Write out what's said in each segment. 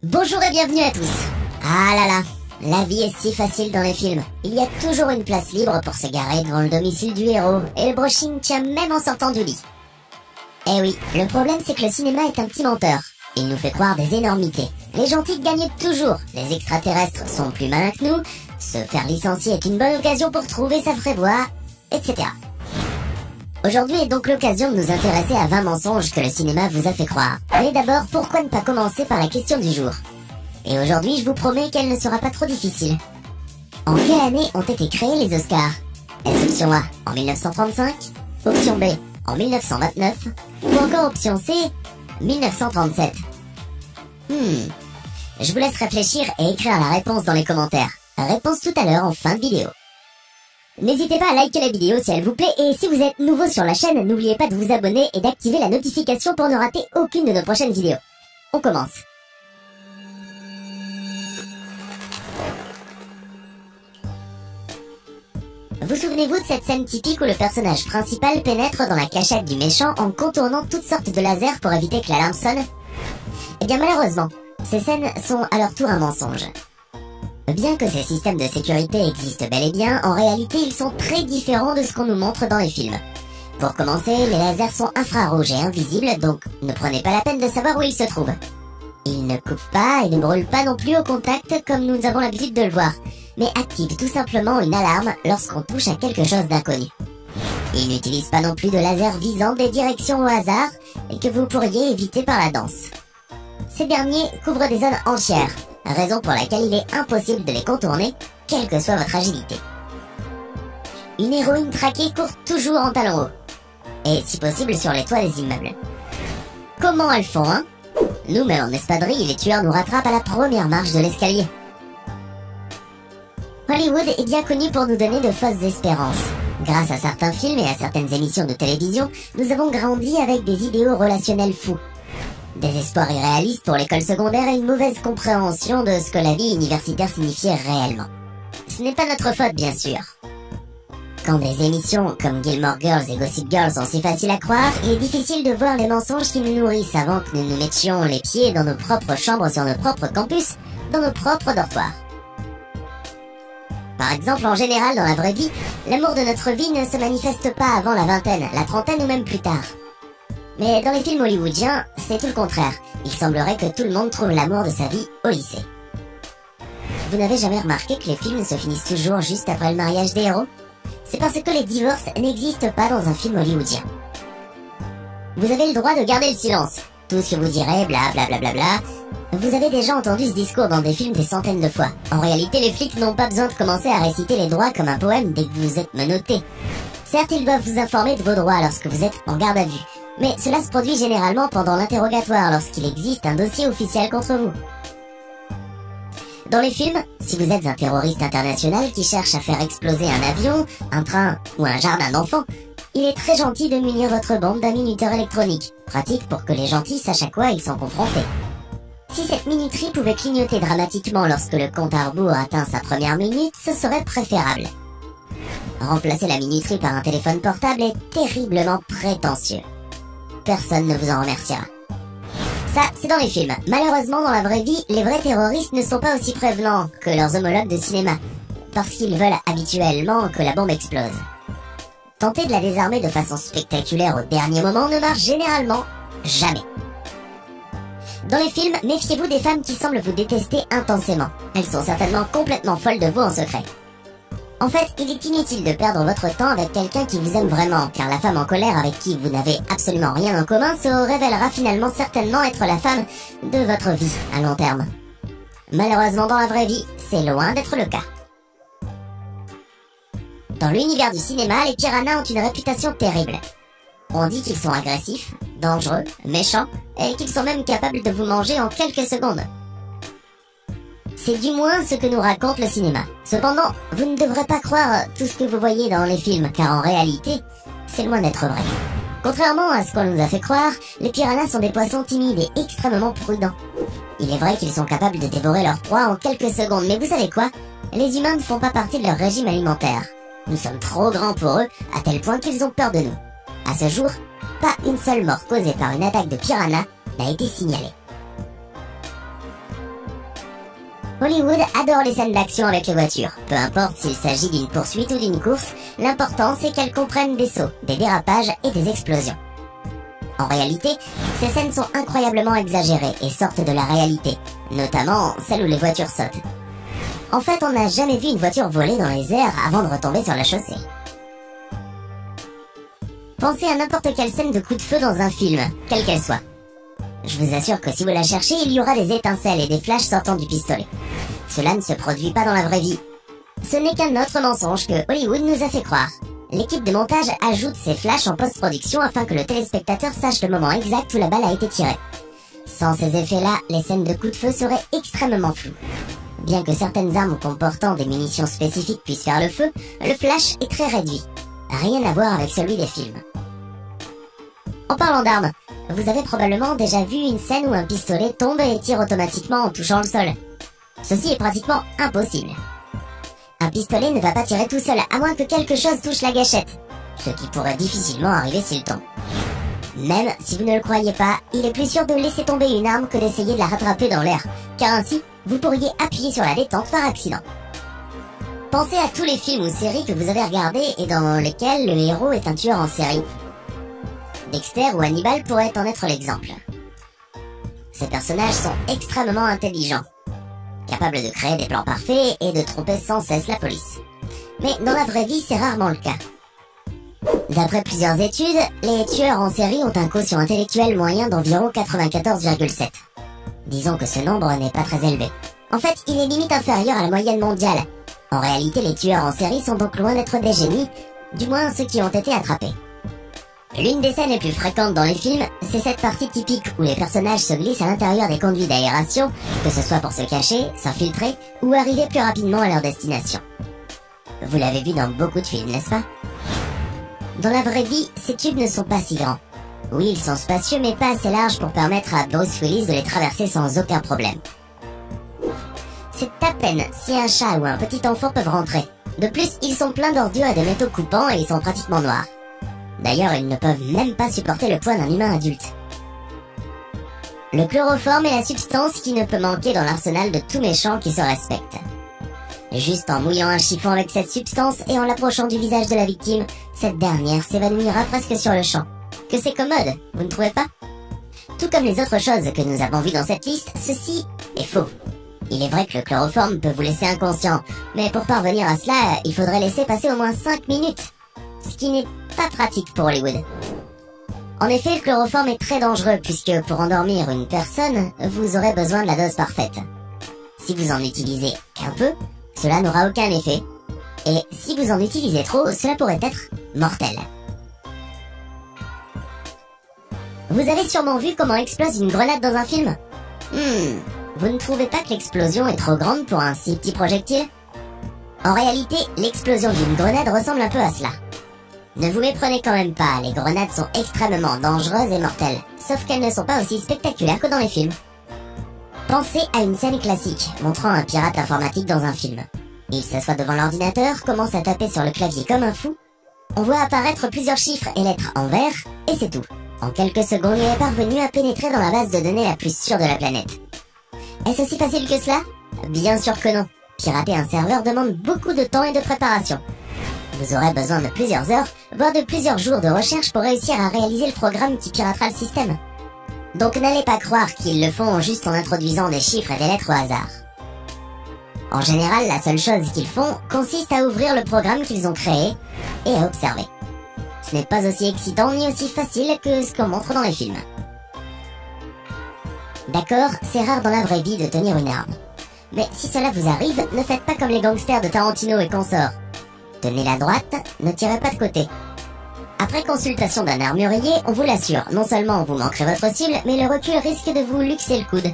Bonjour et bienvenue à tous. Ah là là, la vie est si facile dans les films. Il y a toujours une place libre pour se garer devant le domicile du héros, et le brushing tient même en sortant du lit. Eh oui, le problème c'est que le cinéma est un petit menteur. Il nous fait croire des énormités. Les gentils gagnent toujours, les extraterrestres sont plus malins que nous, se faire licencier est une bonne occasion pour trouver sa vraie voie, etc. Aujourd'hui est donc l'occasion de nous intéresser à 20 mensonges que le cinéma vous a fait croire. Mais d'abord, pourquoi ne pas commencer par la question du jour? Et aujourd'hui, je vous promets qu'elle ne sera pas trop difficile. En quelle année ont été créés les Oscars? Est-ce option A en 1935, option B en 1929, ou encore option C 1937? Je vous laisse réfléchir et écrire la réponse dans les commentaires. Réponse tout à l'heure en fin de vidéo. N'hésitez pas à liker la vidéo si elle vous plaît, et si vous êtes nouveau sur la chaîne, n'oubliez pas de vous abonner et d'activer la notification pour ne rater aucune de nos prochaines vidéos. On commence. Vous souvenez-vous de cette scène typique où le personnage principal pénètre dans la cachette du méchant en contournant toutes sortes de lasers pour éviter que l'alarme sonne? Eh bien malheureusement, ces scènes sont à leur tour un mensonge. Bien que ces systèmes de sécurité existent bel et bien, en réalité ils sont très différents de ce qu'on nous montre dans les films. Pour commencer, les lasers sont infrarouges et invisibles, donc ne prenez pas la peine de savoir où ils se trouvent. Ils ne coupent pas et ne brûlent pas non plus au contact comme nous avons l'habitude de le voir, mais activent tout simplement une alarme lorsqu'on touche à quelque chose d'inconnu. Ils n'utilisent pas non plus de laser visant des directions au hasard et que vous pourriez éviter par la danse. Ces derniers couvrent des zones entières, raison pour laquelle il est impossible de les contourner, quelle que soit votre agilité. Une héroïne traquée court toujours en talons hauts, et si possible sur les toits des immeubles. Comment elles font, hein? Nous, même en espadrille, les tueurs nous rattrapent à la première marche de l'escalier. Hollywood est bien connu pour nous donner de fausses espérances. Grâce à certains films et à certaines émissions de télévision, nous avons grandi avec des idéaux relationnels fous. Des espoirs irréalistes pour l'école secondaire et une mauvaise compréhension de ce que la vie universitaire signifiait réellement. Ce n'est pas notre faute, bien sûr. Quand des émissions comme Gilmore Girls et Gossip Girl sont si faciles à croire, il est difficile de voir les mensonges qui nous nourrissent avant que nous nous mettions les pieds dans nos propres chambres sur nos propres campus, dans nos propres dortoirs. Par exemple, en général, dans la vraie vie, l'amour de notre vie ne se manifeste pas avant la vingtaine, la trentaine ou même plus tard. Mais dans les films hollywoodiens, c'est tout le contraire. Il semblerait que tout le monde trouve l'amour de sa vie au lycée. Vous n'avez jamais remarqué que les films se finissent toujours juste après le mariage des héros? C'est parce que les divorces n'existent pas dans un film hollywoodien. Vous avez le droit de garder le silence. Tout ce que vous direz, bla bla bla bla bla. Vous avez déjà entendu ce discours dans des films des centaines de fois. En réalité, les flics n'ont pas besoin de commencer à réciter les droits comme un poème dès que vous êtes menotté. Certes, ils doivent vous informer de vos droits lorsque vous êtes en garde à vue. Mais cela se produit généralement pendant l'interrogatoire lorsqu'il existe un dossier officiel contre vous. Dans les films, si vous êtes un terroriste international qui cherche à faire exploser un avion, un train ou un jardin d'enfants, il est très gentil de munir votre bande d'un minuteur électronique, pratique pour que les gentils sachent à quoi ils sont confrontés. Si cette minuterie pouvait clignoter dramatiquement lorsque le compte à rebours atteint sa première minute, ce serait préférable. Remplacer la minuterie par un téléphone portable est terriblement prétentieux. Personne ne vous en remerciera. Ça, c'est dans les films. Malheureusement, dans la vraie vie, les vrais terroristes ne sont pas aussi prévenants que leurs homologues de cinéma, parce qu'ils veulent habituellement que la bombe explose. Tenter de la désarmer de façon spectaculaire au dernier moment ne marche généralement jamais. Dans les films, méfiez-vous des femmes qui semblent vous détester intensément. Elles sont certainement complètement folles de vous en secret. En fait, il est inutile de perdre votre temps avec quelqu'un qui vous aime vraiment, car la femme en colère avec qui vous n'avez absolument rien en commun se révélera finalement certainement être la femme de votre vie à long terme. Malheureusement, dans la vraie vie, c'est loin d'être le cas. Dans l'univers du cinéma, les piranhas ont une réputation terrible. On dit qu'ils sont agressifs, dangereux, méchants, et qu'ils sont même capables de vous manger en quelques secondes. C'est du moins ce que nous raconte le cinéma. Cependant, vous ne devrez pas croire tout ce que vous voyez dans les films, car en réalité, c'est loin d'être vrai. Contrairement à ce qu'on nous a fait croire, les piranhas sont des poissons timides et extrêmement prudents. Il est vrai qu'ils sont capables de dévorer leur proie en quelques secondes, mais vous savez quoi? Les humains ne font pas partie de leur régime alimentaire. Nous sommes trop grands pour eux, à tel point qu'ils ont peur de nous. À ce jour, pas une seule mort causée par une attaque de piranha n'a été signalée. Hollywood adore les scènes d'action avec les voitures. Peu importe s'il s'agit d'une poursuite ou d'une course, l'important c'est qu'elles comprennent des sauts, des dérapages et des explosions. En réalité, ces scènes sont incroyablement exagérées et sortent de la réalité, notamment celle où les voitures sautent. En fait, on n'a jamais vu une voiture voler dans les airs avant de retomber sur la chaussée. Pensez à n'importe quelle scène de coup de feu dans un film, quelle qu'elle soit. Je vous assure que si vous la cherchez, il y aura des étincelles et des flashs sortant du pistolet. Cela ne se produit pas dans la vraie vie. Ce n'est qu'un autre mensonge que Hollywood nous a fait croire. L'équipe de montage ajoute ces flashs en post-production afin que le téléspectateur sache le moment exact où la balle a été tirée. Sans ces effets-là, les scènes de coup de feu seraient extrêmement floues. Bien que certaines armes comportant des munitions spécifiques puissent faire le feu, le flash est très réduit. Rien à voir avec celui des films. En parlant d'armes, vous avez probablement déjà vu une scène où un pistolet tombe et tire automatiquement en touchant le sol. Ceci est pratiquement impossible. Un pistolet ne va pas tirer tout seul, à moins que quelque chose touche la gâchette, ce qui pourrait difficilement arriver s'il tombe. Même si vous ne le croyez pas, il est plus sûr de laisser tomber une arme que d'essayer de la rattraper dans l'air, car ainsi, vous pourriez appuyer sur la détente par accident. Pensez à tous les films ou séries que vous avez regardés et dans lesquels le héros est un tueur en série. Dexter ou Hannibal pourraient en être l'exemple. Ces personnages sont extrêmement intelligents, capables de créer des plans parfaits et de tromper sans cesse la police. Mais dans la vraie vie, c'est rarement le cas. D'après plusieurs études, les tueurs en série ont un quotient intellectuel moyen d'environ 94,7. Disons que ce nombre n'est pas très élevé. En fait, il est limite inférieur à la moyenne mondiale. En réalité, les tueurs en série sont donc loin d'être des génies, du moins ceux qui ont été attrapés. L'une des scènes les plus fréquentes dans les films, c'est cette partie typique où les personnages se glissent à l'intérieur des conduits d'aération, que ce soit pour se cacher, s'infiltrer ou arriver plus rapidement à leur destination. Vous l'avez vu dans beaucoup de films, n'est-ce pas? Dans la vraie vie, ces tubes ne sont pas si grands. Oui, ils sont spacieux mais pas assez larges pour permettre à Bruce Willis de les traverser sans aucun problème. C'est à peine si un chat ou un petit enfant peuvent rentrer. De plus, ils sont pleins d'ordures et de métaux coupants et ils sont pratiquement noirs. D'ailleurs, ils ne peuvent même pas supporter le poids d'un humain adulte. Le chloroforme est la substance qui ne peut manquer dans l'arsenal de tout méchant qui se respecte. Juste en mouillant un chiffon avec cette substance et en l'approchant du visage de la victime, cette dernière s'évanouira presque sur le champ. Que c'est commode, vous ne trouvez pas? Tout comme les autres choses que nous avons vues dans cette liste, ceci est faux. Il est vrai que le chloroforme peut vous laisser inconscient, mais pour parvenir à cela, il faudrait laisser passer au moins 5 minutes. Ce qui n'est pas pratique pour Hollywood. En effet, le chloroforme est très dangereux puisque pour endormir une personne, vous aurez besoin de la dose parfaite. Si vous en utilisez qu'un peu, cela n'aura aucun effet. Et si vous en utilisez trop, cela pourrait être mortel. Vous avez sûrement vu comment explose une grenade dans un film? Vous ne trouvez pas que l'explosion est trop grande pour un si petit projectile? En réalité, l'explosion d'une grenade ressemble un peu à cela. Ne vous méprenez quand même pas, les grenades sont extrêmement dangereuses et mortelles, sauf qu'elles ne sont pas aussi spectaculaires que dans les films. Pensez à une scène classique, montrant un pirate informatique dans un film. Il s'assoit devant l'ordinateur, commence à taper sur le clavier comme un fou. On voit apparaître plusieurs chiffres et lettres en vert, et c'est tout. En quelques secondes, il est parvenu à pénétrer dans la base de données la plus sûre de la planète. Est-ce aussi facile que cela? Bien sûr que non. Pirater un serveur demande beaucoup de temps et de préparation. Vous aurez besoin de plusieurs heures, voire de plusieurs jours de recherche pour réussir à réaliser le programme qui piratera le système. Donc n'allez pas croire qu'ils le font juste en introduisant des chiffres et des lettres au hasard. En général, la seule chose qu'ils font consiste à ouvrir le programme qu'ils ont créé et à observer. Ce n'est pas aussi excitant ni aussi facile que ce qu'on montre dans les films. D'accord, c'est rare dans la vraie vie de tenir une arme. Mais si cela vous arrive, ne faites pas comme les gangsters de Tarantino et consorts. Tenez-la droite, ne tirez pas de côté. Après consultation d'un armurier, on vous l'assure, non seulement vous manquerez votre cible, mais le recul risque de vous luxer le coude.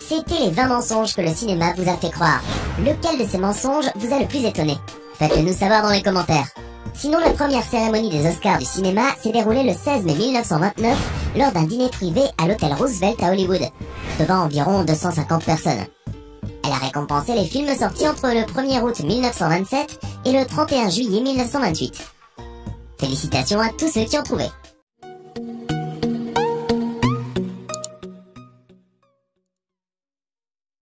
C'était les 20 mensonges que le cinéma vous a fait croire. Lequel de ces mensonges vous a le plus étonné? Faites-le nous savoir dans les commentaires. Sinon, la première cérémonie des Oscars du cinéma s'est déroulée le 16 mai 1929 lors d'un dîner privé à l'hôtel Roosevelt à Hollywood, devant environ 250 personnes. Elle a récompensé les films sortis entre le 1er août 1927 et le 31 juillet 1928. Félicitations à tous ceux qui ont trouvé.